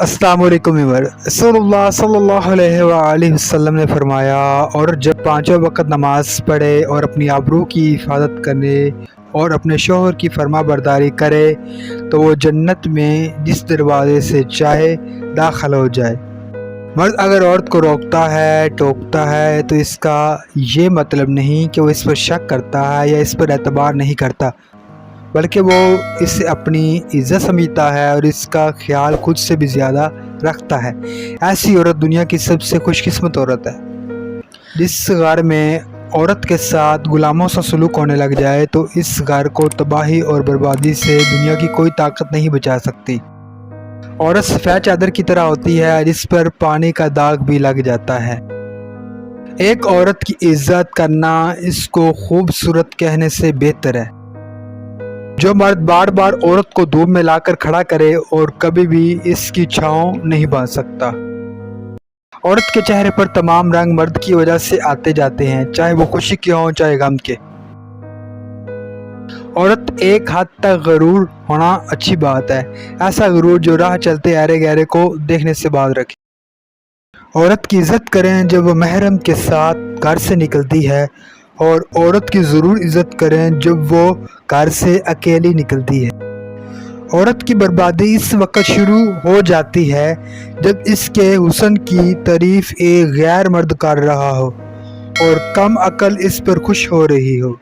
السلام علیکم ویور رسول اللہ صلی اللہ علیہ وآلہ وسلم نے فرمایا، اور جب پانچوں وقت نماز پڑھے اور اپنی آبرو کی حفاظت کرے اور اپنے شوہر کی فرما برداری کرے تو وہ جنت میں جس دروازے سے چاہے داخل ہو جائے۔ مرد اگر عورت کو روکتا ہے، ٹوکتا ہے، تو اس کا یہ مطلب نہیں کہ وہ اس پر شک کرتا ہے یا اس پر اعتبار نہیں کرتا، بلکہ وہ اسے اپنی عزت سمجھتا ہے اور اس کا خیال خود سے بھی زیادہ رکھتا ہے۔ ایسی عورت دنیا کی سب سے خوش قسمت عورت ہے۔ جس گھر میں عورت کے ساتھ غلاموں سا سلوک ہونے لگ جائے تو اس گھر کو تباہی اور بربادی سے دنیا کی کوئی طاقت نہیں بچا سکتی۔ عورت سفید چادر کی طرح ہوتی ہے جس پر پانی کا داغ بھی لگ جاتا ہے۔ ایک عورت کی عزت کرنا اس کو خوبصورت کہنے سے بہتر ہے۔ جو مرد بار بار عورت کو دھوپ میں لا کر کھڑا کرے اور کبھی بھی اس کی چھاؤں نہیں باندھ سکتا۔ عورت کے چہرے پر تمام رنگ مرد کی وجہ سے آتے جاتے ہیں، چاہے وہ خوشی کے ہوں چاہے غم کے۔ عورت ایک حد تک غرور ہونا اچھی بات ہے، ایسا غرور جو راہ چلتے ایرے گہرے کو دیکھنے سے باز رکھے۔ عورت کی عزت کریں جب وہ محرم کے ساتھ گھر سے نکلتی ہے، اور عورت کی ضرور عزت کریں جب وہ گھر سے اکیلی نکلتی ہے۔ عورت کی بربادی اس وقت شروع ہو جاتی ہے جب اس کے حسن کی تعریف ایک غیر مرد کر رہا ہو اور کم عقل اس پر خوش ہو رہی ہو۔